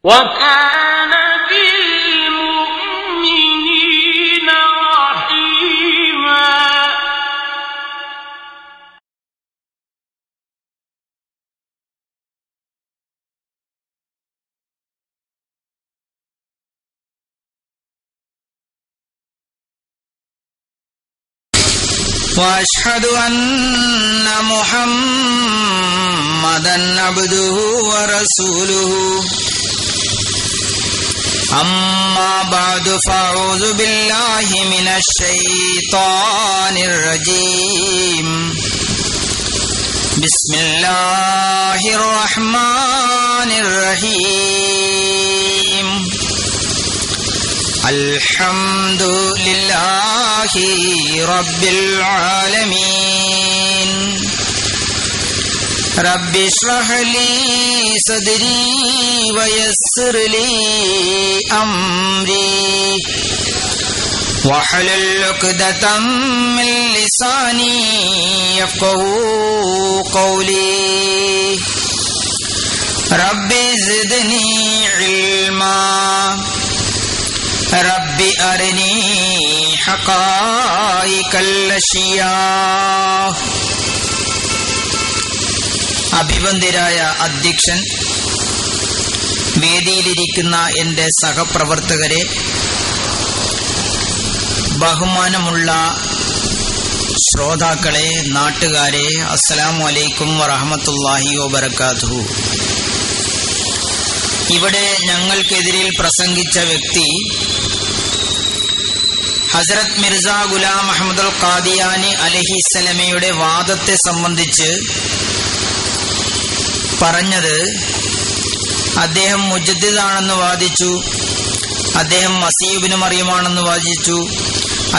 وكان بالمؤمنين رحيما. وأشهد أن محمدا عبده ورسوله. أما بعد فأعوذ بالله من الشيطان الرجيم. بسم الله الرحمن الرحيم. الحمد لله رب العالمين. رب اشرح لي صدري ويسر لي أمري واحلل عقدة من لساني يفقهوا قولي. رب زدني علما. رب أرني حقائق الأشياء. അഭിവന്ദ്യരായ അധ്യക്ഷൻ, വേദിയിലിരിക്കുന്ന എൻ്റെ സഹപ്രവർത്തകരെ, ബഹുമാനമുള്ള ശ്രോതാക്കളെ, നാട്ടുകാരെ, അസ്സലാമു അലൈക്കും വറഹ്മത്തുള്ളാഹി വബറകാതുഹു. ഇവിടെ ഞങ്ങൾക്കെതിരിൽ പ്രസംഗിച്ച വ്യക്തി ഹസ്രത്ത് മിർസ ഗുലാം അഹ്മദുൽ ഖാദിയാനി അലൈഹിസ്സലാമയുടെ വാദത്തെ സംബന്ധിച്ച് പറഞ്ഞത്, അദ്ദേഹം മുജദ്ദിദാണെന്ന് വാദിച്ചു, അദ്ദേഹം മസീഹ് ഇബ്നു മറിയമാണെന്ന് വാദിച്ചു,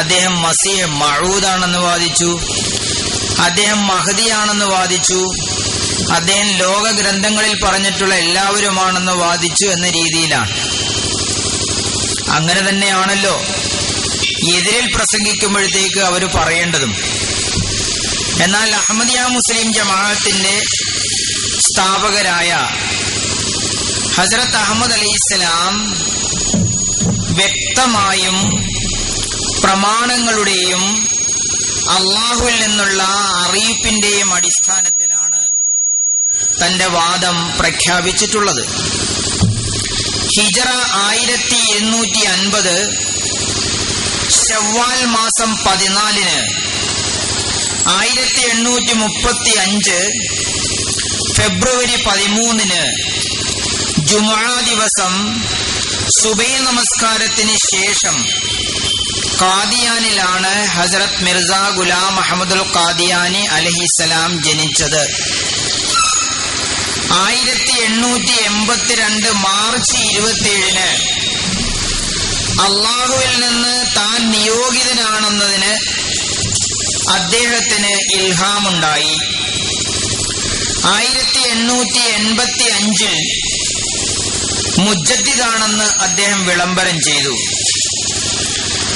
അദ്ദേഹം മസീഹ് മഊദാണെന്ന് വാദിച്ചു, അദ്ദേഹം മഹ്ദിയാണെന്ന് വാദിച്ചു, അദ്ദേഹം ലോക ഗ്രന്ഥങ്ങളിൽ പറഞ്ഞിട്ടുള്ള എല്ലാവരുമാണെന്ന് വാദിച്ചു എന്ന രീതിയിലാണ്. അങ്ങനെ തന്നെയാണല്ലോ എതിരിൽ പ്രസംഗിക്കുമ്പോഴത്തേക്ക് അവർ പറയേണ്ടതും. എന്നാൽ അഹ്മദിയ മുസ്ലിം ജമാഅത്തിന്റെ സ്ഥാപകരായ ഹസ്രത്ത് അഹമ്മദ് അലൈഹിസ്സലാം വ്യക്തമായും പ്രമാണങ്ങളുടെയും അള്ളാഹുവിൽ നിന്നുള്ള അറിയിപ്പിന്റെയും അടിസ്ഥാനത്തിലാണ് തന്റെ വാദം പ്രഖ്യാപിച്ചിട്ടുള്ളത്. ഹിജറ 1250 ശവ്വാൽ മാസം 14 1835 ഫെബ്രുവരി 13 ജുമുഅ ദിവസം സുബൈ നമസ്കാരത്തിന് ശേഷം ഖാദിയാനിലാണ് ഹസ്രത്ത് മിർസ ഗുലാം അഹ്മദുൽ ഖാദിയാനി അലൈഹിസ്സലാം ജനിച്ചത്. 1882 മാർച്ച് 27 അള്ളാഹുവിൽ നിന്ന് താൻ നിയോഗിതനാണെന്നതിന് അദ്ദേഹത്തിന് ഇൽഹാമുണ്ടായി. 1885 മുജദ്ദിദാണെന്ന് അദ്ദേഹം വിളംബരം ചെയ്തു.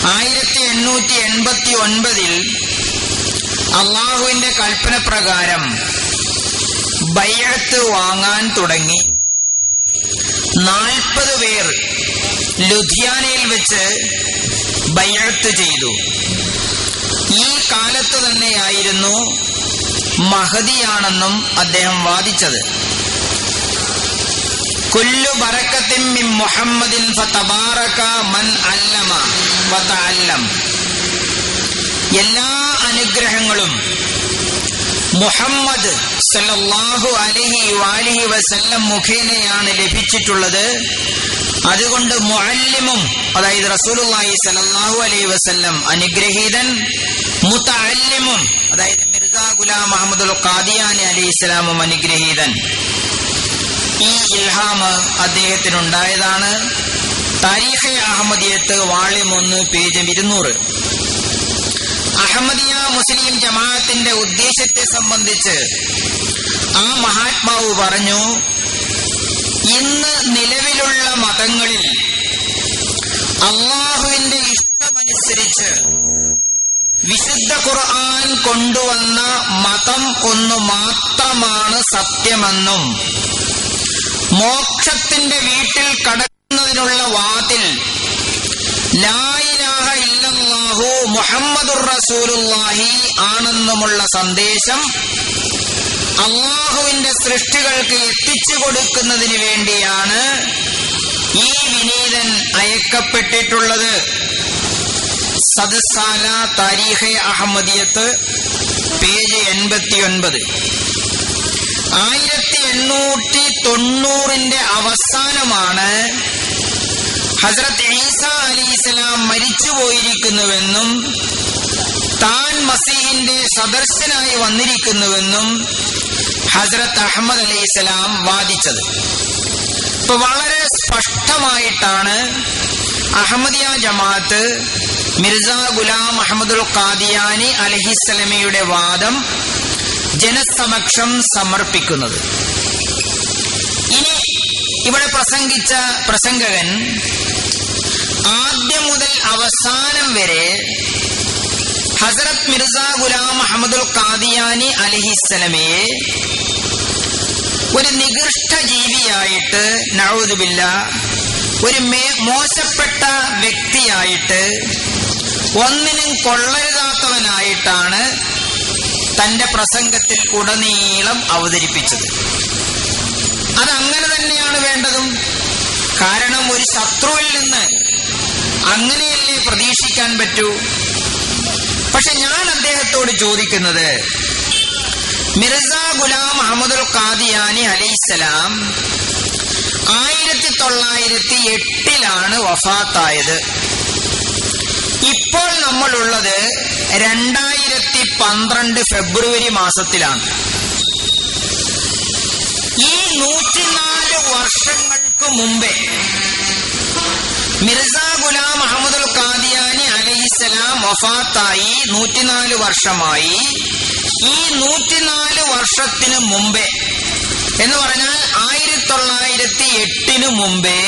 1889 അള്ളാഹുവിന്റെ കൽപ്പന പ്രകാരം ബൈഅത്ത് വാങ്ങാൻ തുടങ്ങി. 40 പേർ ലുധിയാനയിൽ വെച്ച് ബൈഅത്ത് ചെയ്തു. ഈ കാലത്ത് തന്നെയായിരുന്നു മഹദിയാണെന്നും അദ്ദേഹം വാദിച്ചത്. കുല്ലു ബറക്കത്തിൻ മിൻ മുഹമ്മദിൻ ഫതബാറക മൻ അല്ലമ വതഅല്ലം. എല്ലാ അനുഗ്രഹങ്ങളും മുഹമ്മദ് സല്ലല്ലാഹു അലൈഹി വഅലിഹി വസല്ലം മുഖേനയാണ് ലഭിച്ചിട്ടുള്ളത്. അതുകൊണ്ട് മുഅല്ലിമും, അതായത് റസൂലുള്ളാഹി സല്ലല്ലാഹു അലൈഹി വസല്ലം അനുഗ്രഹീതൻ, മുതഅല്ലിമും, അതായത് മിർസാ ഗുലാം മുഹമ്മദുൽ ഖാദിയാനി അലൈഹിസ്സലാമും അനുഗ്രഹീതൻ. ഈ ഇൽഹാമ് അദ്ദേഹത്തിനുണ്ടായതാണ്. താരീഖെ അഹമ്മദിയത്ത് വാള്യം 1 പേജ് 200. അഹമ്മദിയ മുസ്ലിം ജമാഅത്തിന്റെ ഉദ്ദേശത്തെ സംബന്ധിച്ച് ആ മഹാത്മാവ് പറഞ്ഞു, ഇന്ന് നിലവിലുള്ള മതങ്ങളിൽ അള്ളാഹുവിന്റെ ഇഷ്ടമനുസരിച്ച് വിശുദ്ധ ഖുർആൻ കൊണ്ടുവന്ന മതം ഒന്ന് മാത്രമാണ് സത്യമെന്നും മോക്ഷത്തിന്റെ വീട്ടിൽ കടക്കുന്നതിനുള്ള വാതിൽ ലാ ഇലാഹ ഇല്ലല്ലാഹു മുഹമ്മദുർ റസൂലുള്ളാഹി ആണെന്നുമുള്ള സന്ദേശം അള്ളാഹുവിന്റെ സൃഷ്ടികൾക്ക് എത്തിച്ചു കൊടുക്കുന്നതിന് വേണ്ടിയാണ് ഈ വിനീതൻ അയക്കപ്പെട്ടിട്ടുള്ളത്. സദ്സാല താരീഖെ അഹമ്മദിയത്ത് പേജ് 89. 1890 അവസാനമാണ് ഹസ്രത്ത് ഈസ അലൈഹിസ്സലാം മരിച്ചുപോയിരിക്കുന്നുവെന്നും താൻ മസീഹിന്റെ സദർശനായി വന്നിരിക്കുന്നുവെന്നും ഹസ്രത്ത് അഹമ്മദ് അലൈഹിസ്സലാം വാദിച്ചത്. ഇപ്പൊ വളരെ സ്പഷ്ടമായിട്ടാണ് അഹമ്മദിയ ജമാഅത്ത് മിർസാ ഗുലാം മുഹമ്മദുൽ ഖാദിയാനി അലൈഹിസ്സലാമയുടെ വാദം ജനസമക്ഷം സമർപ്പിക്കുന്നത്. ഇനി ഇവിടെ പ്രസംഗിച്ച പ്രസംഗകൻ ആദ്യം മുതൽ അവസാനം വരെ ഹസ്രത്ത് മിർസാ ഗുലാം മുഹമ്മദുൽ ഖാദിയാനി അലൈഹിസ്സലാമയെ ഒരു നികൃഷ്ട ജീവിയായിട്ട്, നഊദു ബില്ലാഹ്, ഒരു മോശപ്പെട്ട വ്യക്തിയായിട്ട്, ഒന്നിനും കൊള്ളരുതാത്തവനായിട്ടാണ് തന്റെ പ്രസംഗത്തിൽ ഉടനീളം അവതരിപ്പിച്ചത്. അതങ്ങനെ തന്നെയാണ് വേണ്ടതും. കാരണം ഒരു ശത്രുവിൽ നിന്ന് അങ്ങനെയല്ലേ പ്രതീക്ഷിക്കാൻ പറ്റൂ. പക്ഷെ ഞാൻ അദ്ദേഹത്തോട് ചോദിക്കുന്നത്, മിർസാ ഗുലാം മുഹമ്മദുൽ ഖാദിയാനി അലൈഹിസ്സലാം 1908 വഫാത്തായത്. ഇപ്പോൾ നമ്മളുള്ളത് 2012 ഫെബ്രുവരി മാസത്തിലാണ്. ഈ 104 വർഷങ്ങൾക്ക് മുമ്പേ മിർസാ ഗുലാം മുഹമ്മദുൽ ഖാദിയാനി അലൈഹിസ്സലാം വഫാത്തായി 104 വർഷമായി. ഈ 104 വർഷത്തിന് മുമ്പേ എന്ന് പറഞ്ഞാൽ 1908 മുമ്പേ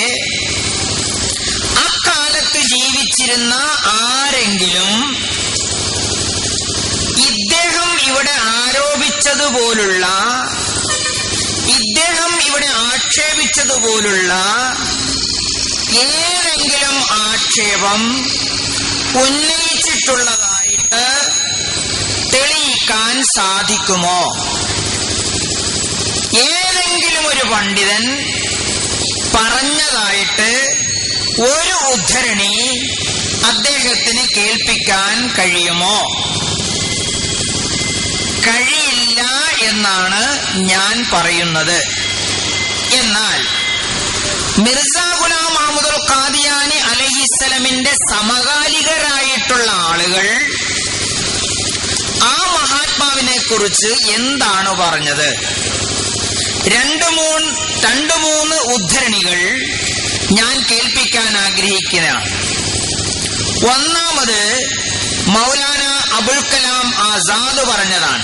അക്കാലത്ത് ജീവിച്ചിരുന്ന ആരെങ്കിലും ഇദ്ദേഹം ഇവിടെ ആരോപിച്ചതുപോലുള്ള, ഇദ്ദേഹം ഇവിടെ ആക്ഷേപിച്ചതുപോലുള്ള ഏതെങ്കിലും ആക്ഷേപം ഉന്നയിച്ചിട്ടുള്ളതായിട്ട് തെളിയിക്കാൻ സാധിക്കുമോ? ഏതെങ്കിലും ഒരു പണ്ഡിതൻ പറഞ്ഞതായിട്ട് ഒരു ഉദ്ധരണി അദ്ദേഹത്തിന് കേൾപ്പിക്കാൻ കഴിയുമോ? കഴിയില്ല എന്നാണ് ഞാൻ പറയുന്നത്. എന്നാൽ മിർസാ ഗുലാം മുഹമ്മദുൽ ഖാദിയാനി അലൈഹിസ്സലാമിന്റെ സമകാലികരായിട്ടുള്ള ആളുകൾ ആ മഹാത്മാവിനെ കുറിച്ച് എന്താണ് പറഞ്ഞത്? രണ്ട് മൂന്ന് ഉദ്ധരണികൾ ഞാൻ കേൾപ്പിക്കാൻ ആഗ്രഹിക്കുകയാണ്. ഒന്നാമത് മൗലാന അബുൽ കലാം ആസാദ് പറഞ്ഞതാണ്.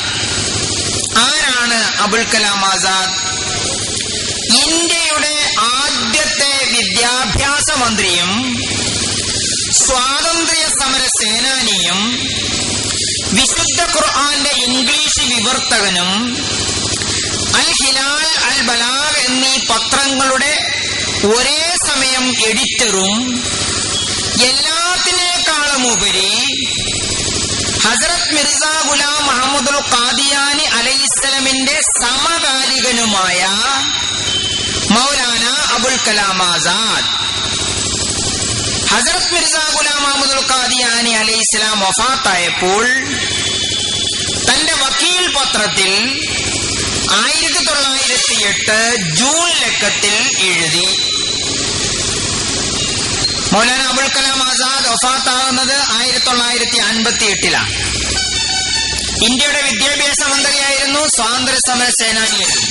ആരാണ് അബുൽ കലാം ആസാദ്? ഇന്ത്യയുടെ ആദ്യത്തെ വിദ്യാഭ്യാസ മന്ത്രിയും സ്വാതന്ത്ര്യ സമര സേനാനിയും വിശുദ്ധ ഖുർആന്റെ ഇംഗ്ലീഷ് വിവർത്തകനും അൽ ഹിലാൽ അൽ ബലാഗ് എന്നീ പത്രങ്ങളുടെ ഒരേ സമയം എഡിറ്ററും എല്ലാത്തിനേക്കാളും ഉപരി ഹസ്രത്ത് മിർസ ഗുലാം മുഹമ്മദുൽ ഖാദിയാനി അലൈഹിസ്സലാമിന്റെ സമകാലികനുമായ മൗലാന അബുൽ കലാം ആസാദ്. ഹസ്രത്ത് മിർസ ഗുലാം മുഹമ്മദുൽ ഖാദിയാനി അലൈഹിസ്സലാം വഫാത്തായപ്പോൾ തന്റെ വക്കീൽ പത്രത്തിൽ 1908 ജൂൺ ലക്കത്തിൽ എഴുതി. മൗലാന അബുൽ കലാം ആസാദ് വഫാത്താകുന്നത് 1958 ഇന്ത്യയുടെ വിദ്യാഭ്യാസ മന്ത്രിയായിരുന്നു, സ്വാതന്ത്ര്യ സമര സേനാനിയായിരുന്നു.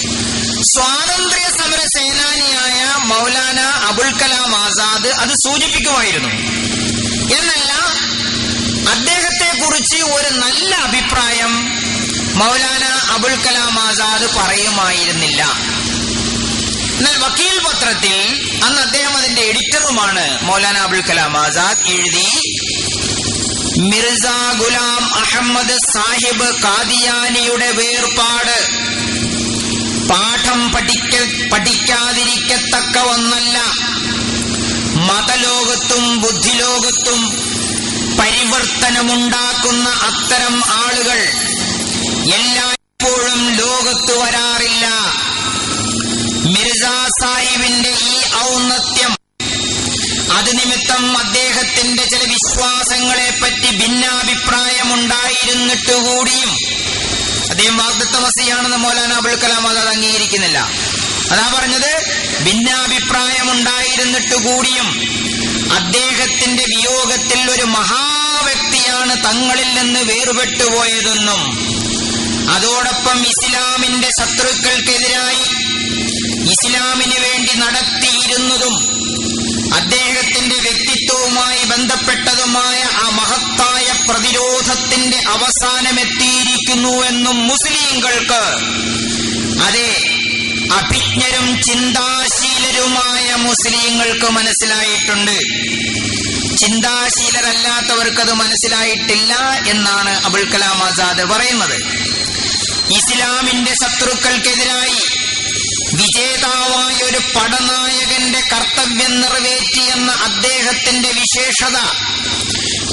സ്വാതന്ത്ര്യ സമര സേനാനിയായ മൗലാന അബുൽ കലാം ആസാദ് അത് സൂചിപ്പിക്കുമായിരുന്നു. എന്നല്ല, അദ്ദേഹത്തെ കുറിച്ച് ഒരു നല്ല അഭിപ്രായം മൗലാന അബുൽ കലാം ആസാദ് പറയുമായിരുന്നില്ല. എന്നാൽ വക്കീൽ പത്രത്തിൽ അന്ന് അദ്ദേഹം അതിന്റെ എഡിറ്ററുമാണ് മൗലാന അബുൽ കലാം ആസാദ് എഴുതി, മിർസ ഗുലാം അഹമ്മദ് സാഹിബ് ഖാദിയാനിയുടെ വേർപാട് പാഠം പഠിക്കാതിരിക്കത്തക്ക ഒന്നല്ല. മതലോകത്തും ബുദ്ധിലോകത്തും പരിവർത്തനമുണ്ടാക്കുന്ന അത്തരം ആളുകൾ എല്ലായ്പ്പോഴും ലോകത്ത് വരാറില്ല. മിർസ സാഹിബിന്റെ ഈ ഔന്നത്യം, അത് നിമിത്തം അദ്ദേഹത്തിന്റെ ചില വിശ്വാസങ്ങളെ പറ്റി ഭിന്നാഭിപ്രായമുണ്ടായിരുന്നിട്ടുകൂടിയും അദ്ദേഹം വാഗ്ദത്ത മസിയാണെന്ന് മൗലാന അബുൽ കലാം ആസാദ് അംഗീകരിക്കുന്നില്ല. അതാ പറഞ്ഞത്, ഭിന്നാഭിപ്രായമുണ്ടായിരുന്നിട്ടുകൂടിയും അദ്ദേഹത്തിന്റെ വിയോഗത്തിൽ ഒരു മഹാവ്യക്തിയാണ് തങ്ങളിൽ നിന്ന് വേർപെട്ടുപോയതെന്നും അതോടൊപ്പം ഇസ്ലാമിന്റെ ശത്രുക്കൾക്കെതിരായി ഇസ്ലാമിന് വേണ്ടി നടത്തിയിരുന്നതും അദ്ദേഹത്തിന്റെ വ്യക്തിത്വവുമായി ബന്ധപ്പെട്ടതുമായ ആ മഹത്തായ പ്രതിരോധത്തിന്റെ അവസാനമെത്തിയിരിക്കുന്നു എന്നും മുസ്ലിങ്ങൾക്ക്, അതെ, അഭിജ്ഞരും ചിന്താശീലരുമായ മുസ്ലിങ്ങൾക്ക് മനസ്സിലായിട്ടുണ്ട്. ചിന്താശീലരല്ലാത്തവർക്കത് മനസ്സിലായിട്ടില്ല എന്നാണ് അബുൽ കലാം ആസാദ് പറയുന്നത്. ഇസ്ലാമിന്റെ ശത്രുക്കൾക്കെതിരായി വിജേതാവായ ഒരു പടനായകന്റെ കർത്തവ്യം നിറവേറ്റിയെന്ന അദ്ദേഹത്തിന്റെ വിശേഷത,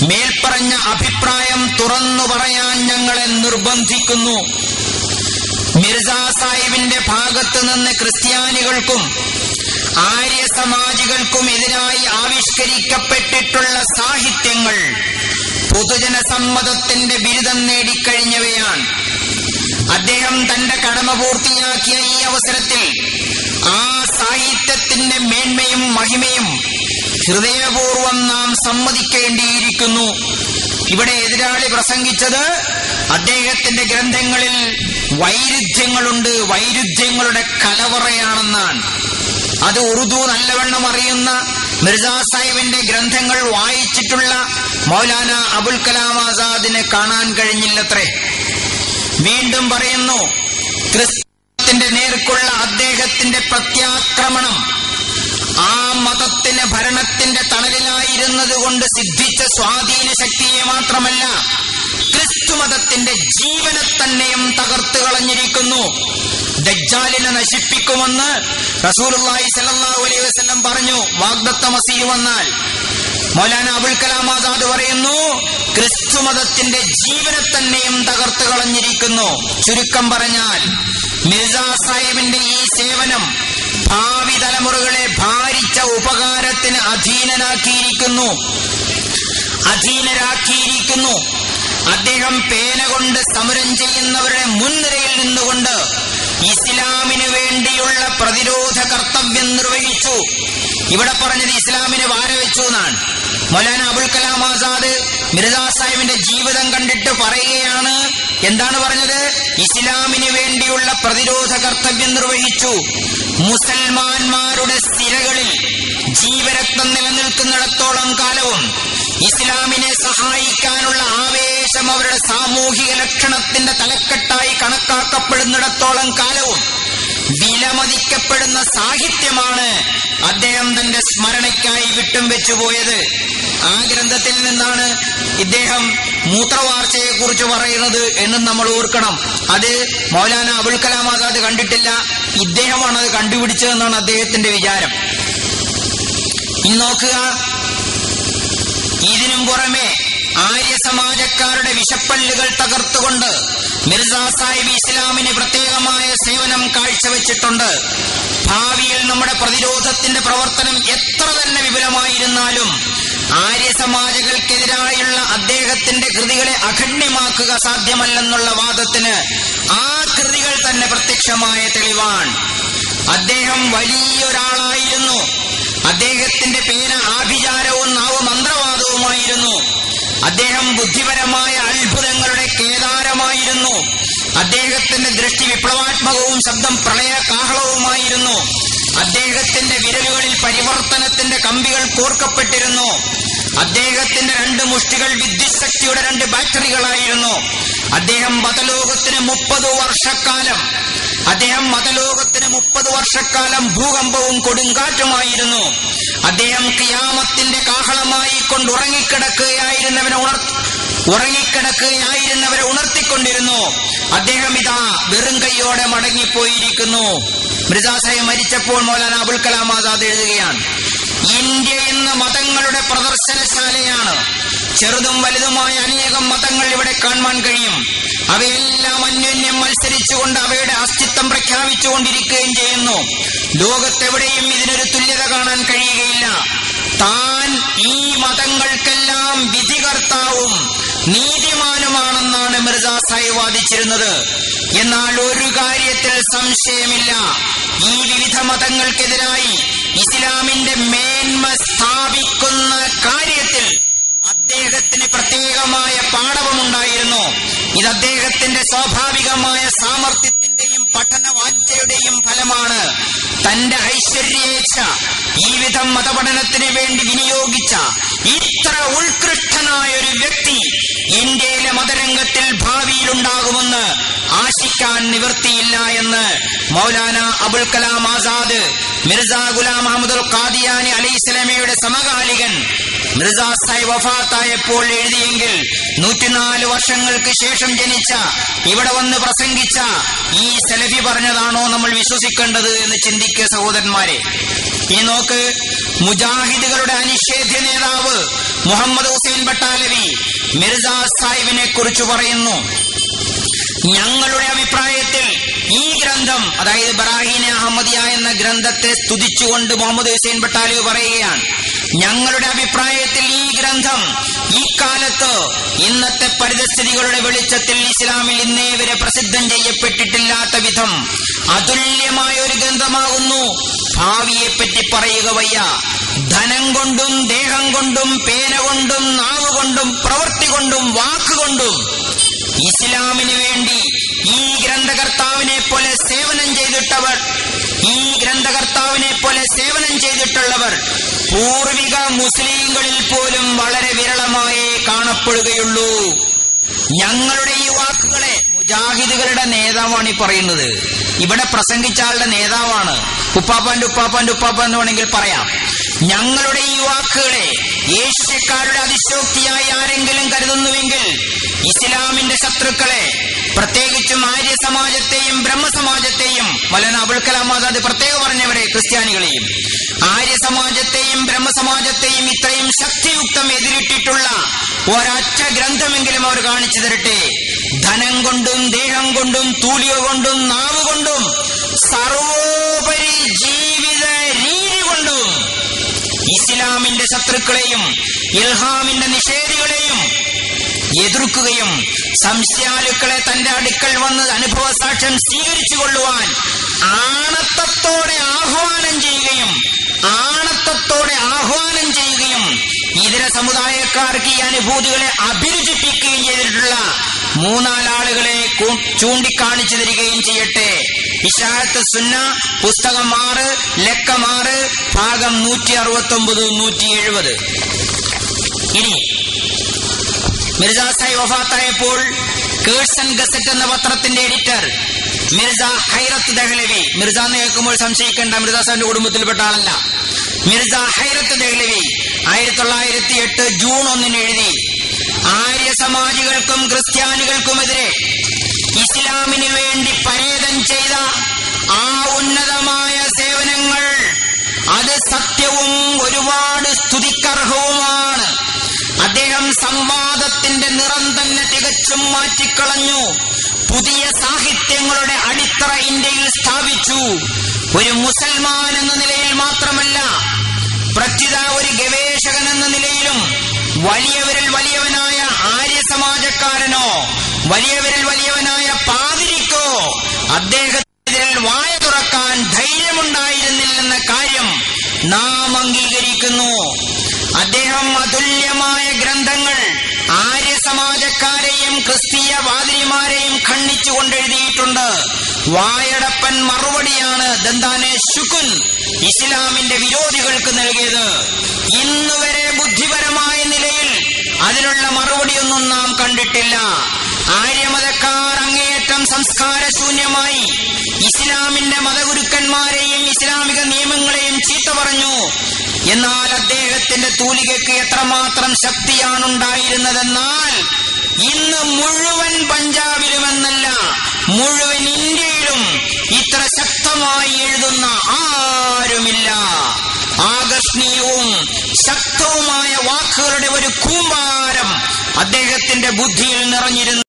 മേൽപ്പറഞ്ഞ അഭിപ്രായം തുറന്നു പറയാൻ ഞങ്ങളെ നിർബന്ധിക്കുന്നു. മിർസ സാഹിബിന്റെ ഭാഗത്തു നിന്ന് ക്രിസ്ത്യാനികൾക്കും ആര്യ സമാജികൾക്കും എതിരായി ആവിഷ്കരിക്കപ്പെട്ടിട്ടുള്ള സാഹിത്യങ്ങൾ പൊതുജന സമ്മതത്തിന്റെ ബിരുദം നേടിക്കഴിഞ്ഞവയാണ്. അദ്ദേഹം തന്റെ കടമ പൂർത്തിയാക്കിയ ഈ അവസരത്തിൽ ആ സാഹിത്യത്തിന്റെ മേന്മയും മഹിമയും ഹൃദയപൂർവം നാം സമ്മതിക്കേണ്ടിയിരിക്കുന്നു. ഇവിടെ എതിരാളി പ്രസംഗിച്ചത് അദ്ദേഹത്തിന്റെ ഗ്രന്ഥങ്ങളിൽ വൈരുദ്ധ്യങ്ങളുണ്ട്, വൈരുദ്ധ്യങ്ങളുടെ കലവറയാണെന്നാണ്. അത് ഉറുദു നല്ലവണ്ണം അറിയുന്ന മിർസ സാഹിബിന്റെ ഗ്രന്ഥങ്ങൾ വായിച്ചിട്ടുള്ള മൗലാന അബുൽ കലാം ആസാദിനെ കാണാൻ കഴിഞ്ഞില്ലത്രേ. വീണ്ടും പറയുന്നു, ക്രിസ്തുവിന്റെ നേർക്കുള്ള അദ്ദേഹത്തിന്റെ പ്രത്യാക്രമണം ആ മതത്തിന് ഭരണത്തിന്റെ തണലിലായിരുന്നത് കൊണ്ട് സിദ്ധിച്ച സ്വാധീന ശക്തിയെ മാത്രമല്ല, ക്രിസ്തുമതത്തിന്റെ ജീവനെ തന്നെയും തകർത്തു കളഞ്ഞിരിക്കുന്നു. ദജ്ജാലിനെ നശിപ്പിക്കുമെന്ന് റസൂലുള്ളാഹി സ്വല്ലല്ലാഹു അലൈഹി വസല്ലം പറഞ്ഞു, വാഗ്ദത്ത മസീഹ് വന്നാൽ. മൗലാന അബുൽ കലാം ആസാദ് പറയുന്നു, ക്രിസ്തുമതത്തിന്റെ ജീവനെ തന്നെയും തകർത്തു കളഞ്ഞിരിക്കുന്നു. ചുരുക്കം പറഞ്ഞാൽ, മിർസ സാഹിബിന്റെ ഈ സേവനം ഭാവി തലമുറകളെ ഭാരിച്ച ഉപകാരത്തിന് അധീനരാക്കിയിരിക്കുന്നു. അദ്ദേഹം പേന കൊണ്ട് സമരം ചെയ്യുന്നവരുടെ മുൻനിരയിൽ നിന്നുകൊണ്ട് ഇസ്ലാമിന് വേണ്ടിയുള്ള പ്രതിരോധ കർത്തവ്യം നിർവഹിച്ചു. ഇവിടെ പറഞ്ഞത് ഇസ്ലാമിന് വാരവെച്ചു എന്നാണ്. മൗലാന അബുൽ കലാം ആസാദ് മിർസ സാഹിബിന്റെ ജീവിതം കണ്ടിട്ട് പറയുകയാണ്, എന്താണ് പറഞ്ഞത്? ഇസ്ലാമിന് വേണ്ടിയുള്ള പ്രതിരോധ കർത്തവ്യം നിർവഹിച്ചു. മുസൽമാന്മാരുടെ സ്ഥിരകളിൽ ജീവരക്തം നിലനിൽക്കുന്നിടത്തോളം കാലവും ഇസ്ലാമിനെ സഹായിക്കാനുള്ള ആവേശം അവരുടെ സാമൂഹിക ലക്ഷണത്തിന്റെ തലക്കെട്ടായി കണക്കാക്കപ്പെടുന്നിടത്തോളം കാലവും വിലമതിക്കപ്പെടുന്ന സാഹിത്യമാണ് അദ്ദേഹം തന്റെ സ്മരണയ്ക്കായി വിട്ടും വെച്ചുപോയത്. ആ ഗ്രന്ഥത്തിൽ നിന്നാണ് ഇദ്ദേഹം മൂത്രവാർച്ചയെ കുറിച്ച് പറയുന്നത് എന്നും നമ്മൾ ഓർക്കണം. അത് മൗലാന അബുൽ കലാം ആസാദ് കണ്ടിട്ടില്ല, ഇദ്ദേഹമാണ് അത് കണ്ടുപിടിച്ചതെന്നാണ് അദ്ദേഹത്തിന്റെ വിചാരം. ഇനി നോക്കുക, ഇതിനും പുറമെ ആര്യ സമാജക്കാരുടെ വിഷപ്പല്ലുകൾ തകർത്തുകൊണ്ട് മിർസാ സാഹിബ് ഇസ്ലാമിന് പ്രത്യേകമായ സേവനം കാഴ്ചവെച്ചിട്ടുണ്ട്. ഭാവിയിൽ നമ്മുടെ പ്രതിരോധത്തിന്റെ പ്രവർത്തനം എത്ര തന്നെ വിപുലമായിരുന്നാലും ആര്യ സമാജകൾക്കെതിരായുള്ള അദ്ദേഹത്തിന്റെ കൃതികളെ അഖണ്ഡ്യമാക്കുക സാധ്യമല്ലെന്നുള്ള വാദത്തിന് ആ കൃതികൾ തന്നെ പ്രത്യക്ഷമായ തെളിവാണ്. അദ്ദേഹം വലിയൊരാളായിരുന്നു. അദ്ദേഹത്തിന്റെ പേന ആഭിചാരവും നാവ് മന്ത്രവാദവുമായിരുന്നു. അദ്ദേഹം ബുദ്ധിപരമായ അത്ഭുതങ്ങളുടെ കേദാരമായിരുന്നു. അദ്ദേഹത്തിന്റെ ദൃഷ്ടി വിപ്ലവാത്മകവും ശബ്ദം പ്രളയ കാഹളവുമായിരുന്നു. അദ്ദേഹത്തിന്റെ വിരലുകളിൽ പരിവർത്തനത്തിന്റെ കമ്പികൾ കോർക്കപ്പെട്ടിരുന്നു. അദ്ദേഹത്തിന്റെ 2 മുഷ്ടികൾ വിദ്യുത് ശക്തിയുടെ 2 ബാറ്ററികളായിരുന്നു. അദ്ദേഹം മതലോകത്തിന് 30 വർഷക്കാലം ഭൂകമ്പവും കൊടുങ്കാറ്റുമായിരുന്നു. അദ്ദേഹം ഖിയാമത്തിന്റെ കാഹളമായി കൊണ്ട് ഉറങ്ങിക്കിടക്കുകയായിരുന്നവരെ ഉണർത്തിക്കൊണ്ടിരുന്നു. അദ്ദേഹം ഇതാ വെറും കൈയോടെ മടങ്ങിപ്പോയിരിക്കുന്നു. മിർസാ സാഹിബ് മരിച്ചപ്പോൾ മൗലാന അബുൽ കലാം ആസാദ് എഴുതുകയാണ്, ഇന്ത്യ എന്ന മതങ്ങളുടെ പ്രദർശനശാലയാണ്. ചെറുതും വലുതുമായ അനേകം മതങ്ങൾ ഇവിടെ കാണാൻ കഴിയും. അവയെല്ലാം അന്യോന്യം മത്സരിച്ചുകൊണ്ട് അവയുടെ അസ്തിത്വം പ്രഖ്യാപിച്ചുകൊണ്ടിരിക്കുകയും ചെയ്യുന്നു. ലോകത്തെവിടെയും ഇതിനൊരു തുല്യത കാണാൻ കഴിയുകയില്ല. താൻ ഈ മതങ്ങൾക്കെല്ലാം വിധികർത്താവും നീതിമാനുമാണെന്നാണ് മിർസാ സാഹിബ് വാദിച്ചിരുന്നത്. എന്നാൽ ഒരു കാര്യത്തിൽ സംശയമില്ല, ഈ വിവിധ മതങ്ങൾക്കെതിരായി ഇസ്ലാമിന്റെ മേന്മ സ്ഥാപിക്കുന്ന കാര്യത്തിൽ അദ്ദേഹത്തിന് പ്രത്യേകമായ പാടവമുണ്ടായിരുന്നു. ഇത് അദ്ദേഹത്തിന്റെ സ്വാഭാവികമായ സാമർത്ഥ്യത്തിന്റെയും പഠനവാഞ്ഛയുടെയും ഫലമാണ്. തന്റെ ഐശ്വര്യേച്ഛ ഈ വിധം മതപഠനത്തിന് വേണ്ടി വിനിയോഗിച്ച ഇത്ര ഉത്കൃഷ്ടനായ ഒരു വ്യക്തി ഇന്ത്യയിലെ മതരംഗത്തിൽ ഭാവിയിലുണ്ടാകുമെന്ന് ആശിക്കാൻ നിവൃത്തിയില്ല എന്ന് മൗലാന അബുൽ കലാം ആസാദ് മിർസാ ഗുലാം അഹമ്മദുൽ ഖാദിയാനി അലൈഹിസ്സലാമയുടെ സമകാലികൻ മിർസാ സാഹിബ് വഫാത്തായപ്പോൾ എഴുതിയെങ്കിൽ 104 വർഷങ്ങൾക്ക് ശേഷം ജനിച്ച, ഇവിടെ വന്ന് പ്രസംഗിച്ച ഈ സലഫി പറഞ്ഞതാണോ നമ്മൾ വിശ്വസിക്കേണ്ടത് എന്ന് ചിന്തിക്കുക സഹോദരന്മാരെ. ഈ നോക്ക്, മുജാഹിദുകളുടെ അനിഷേധ്യ നേതാവ് മുഹമ്മദ് ഹുസൈൻ ബട്ടാലവി മിർസാ സാഹിബിനെ കുറിച്ച് പറയുന്നു, ഞങ്ങളുടെ അഭിപ്രായത്തിൽ ഈ ഗ്രന്ഥം, അതായത് ബറാഹീനെ അഹമ്മദിയ എന്ന ഗ്രന്ഥത്തെ സ്തുതിച്ചുകൊണ്ട് മുഹമ്മദ് ഹുസൈൻ ബട്ടാലവി പറയുകയാണ്, ഞങ്ങളുടെ അഭിപ്രായത്തിൽ ഈ ഗ്രന്ഥം ഈ കാലത്ത് ഇന്നത്തെ പരിതസ്ഥിതികളുടെ വെളിച്ചത്തിൽ ഇസ്ലാമിൽ ഇന്നേ വരെ പ്രസിദ്ധം ചെയ്യപ്പെട്ടിട്ടില്ലാത്ത വിധം അതുല്യമായ ഒരു ഗ്രന്ഥമാകുന്നു. ഭാവിയെപ്പറ്റി പറയുക വയ്യ. ധനം കൊണ്ടും ദേഹം കൊണ്ടും പേന കൊണ്ടും നാവ് കൊണ്ടും പ്രവൃത്തി കൊണ്ടും വാക്കുകൊണ്ടും ഇസ്ലാമിന് വേണ്ടി ഈ ഗ്രന്ഥകർത്താവിനെ പോലെ സേവനം ചെയ്തിട്ടുള്ളവർ പൂർവിക മുസ്ലിങ്ങളിൽ പോലും വളരെ വിരളമായേ കാണപ്പെടുകയുള്ളൂ. ഞങ്ങളുടെ ഈ വാക്കുകളെ, മുജാഹിദുകളുടെ നേതാവാണ് ഈ പറയുന്നത്. ഇവിടെ പ്രസംഗിച്ച ആളുടെ നേതാവാണ്. ഉപ്പാപ്പാന്റെ ഉപ്പാപ്പ എന്ന് വേണമെങ്കിൽ പറയാം. ഞങ്ങളുടെ ഈ വാക്കുകളെ ഏഷ്യക്കാരുടെ അതിശോക്തിയായി ആരെങ്കിലും കരുതുന്നുവെങ്കിൽ ഇസ്ലാമിന്റെ ശത്രുക്കളെ, പ്രത്യേകിച്ചും ആര്യ സമാജത്തെയും ബ്രഹ്മസമാജത്തെയും, മൗലാന അബുൽ കലാം ആസാദ് പ്രത്യേകം പറഞ്ഞവരെ ക്രിസ്ത്യാനികളെയും ആര്യ സമാജത്തെയും ബ്രഹ്മസമാജത്തെയും ഇത്രയും ശക്തിയുക്തം എതിരിട്ടിട്ടുള്ള ഒരൊറ്റ ഗ്രന്ഥമെങ്കിലും അവർ കാണിച്ചു തരട്ടെ. ധനം കൊണ്ടും ദേഹം കൊണ്ടും തൂലിക കൊണ്ടും നാവ് കൊണ്ടും സർവോപരി ജീവിത രീതി കൊണ്ടും ഇസ്ലാമിന്റെ ശത്രുക്കളെയും ഇൽഹാമിന്റെ നിഷേധികളെയും എതിർക്കുകയും സംശയാലുക്കളെ തന്റെ അടുക്കൽ വന്ന് അനുഭവ സാക്ഷ്യം സ്വീകരിച്ചു കൊള്ളുവാൻ ആണത്തത്തോടെ ആഹ്വാനം ചെയ്യുകയും ഇതര സമുദായക്കാർക്ക് ഈ അനുഭൂതികളെ അഭിരുചിപ്പിക്കുകയും ചെയ്തിട്ടുള്ള 3-4 ആളുകളെ ചൂണ്ടിക്കാണിച്ചു തരികയും ചെയ്യട്ടെ. ഇശാഅത്ത് സുന്ന പുസ്തകം 6 ലക്കം 6 ഭാഗം 169-170. ഇനി മിർസാ സാഹിബ് വഫാത്തായപ്പോൾ കേഴ്സൺ ഗസറ്റ് എന്ന പത്രത്തിന്റെ എഡിറ്റർ മിർസാ ഹൈറത്ത് ദഹ്ലവി, മിർസ എന്ന് കേൾക്കുമ്പോൾ സംശയിക്കേണ്ട, മിർസാ സാഹിബിന്റെ കുടുംബത്തിൽപ്പെട്ട ആളല്ല. മിർസാ ഹൈറത്ത് ദഹ്ലവി 1908 ജൂൺ 1 എഴുതി, ആര്യ സമാജികൾക്കും ക്രിസ്ത്യാനികൾക്കുമെതിരെ ഇസ്ലാമിന് വേണ്ടി പരേതം ചെയ്ത ആ ഉന്നതമായ സേവനങ്ങൾ അത് സത്യവും ഒരുപാട് സ്തുതിക്കർഹവുമാണ്. അദ്ദേഹം സംവാദ നിറം തന്നെ തികച്ചും മാറ്റിക്കളഞ്ഞു. പുതിയ സാഹിത്യങ്ങളുടെ അടിത്തറ ഇന്ത്യയിൽ സ്ഥാപിച്ചു. ഒരു മുസൽമാൻ എന്ന നിലയിൽ മാത്രമല്ല, പ്രത്യുത ഒരു ഗവേഷകൻ എന്ന നിലയിലും, വലിയവരിൽ വലിയവനായ ആര്യ സമാജക്കാരനോ വലിയവരിൽ വലിയവനായ പാതിരിക്കോ അദ്ദേഹത്തിനെതിരെ വായ തുറക്കാൻ ധൈര്യമുണ്ടായിരുന്നില്ലെന്ന കാര്യം നാം അംഗീകരിക്കുന്നു. അദ്ദേഹം അതുല്യമായ ഗ്രന്ഥങ്ങൾ ആര്യ സമാജക്കാരെയും ക്രിസ്തീയ പാതിരിമാരെയും ഖണ്ഡിച്ചുകൊണ്ടെഴുതിയിട്ടുണ്ട്. വായടപ്പൻ മറുപടിയാണ് ദന്താനെ ശുക്കുൻ ഇസ്ലാമിന്റെ വിരോധികൾക്ക് നൽകിയത്. ഇന്നുവരെ ബുദ്ധിപരമായ നിലയിൽ അതിനുള്ള മറുപടിയൊന്നും നാം കണ്ടിട്ടില്ല. ആര്യമതക്കാർ അങ്ങേയറ്റം സംസ്കാരശൂന്യമായി ഇസ്ലാമിന്റെ മതഗുരുക്കന്മാരെയും ഇസ്ലാമിക നിയമങ്ങളെയും ചീത്ത പറഞ്ഞു. എന്നാൽ അദ്ദേഹത്തിന്റെ തൂലികയ്ക്ക് എത്രമാത്രം ശക്തിയാണുണ്ടായിരുന്നതെന്നാൽ, ഇന്ന് മുഴുവൻ പഞ്ചാബിലുമെന്നല്ല മുഴുവൻ ഇന്ത്യയിലും ഇത്ര ശക്തമായി എഴുതുന്ന ആരുമില്ല. ആകർഷണീയവും ശക്തവുമായ വാക്കുകളുടെ ഒരു കൂമ്പാരം അദ്ദേഹത്തിന്റെ ബുദ്ധിയിൽ നിറഞ്ഞിരുന്നു.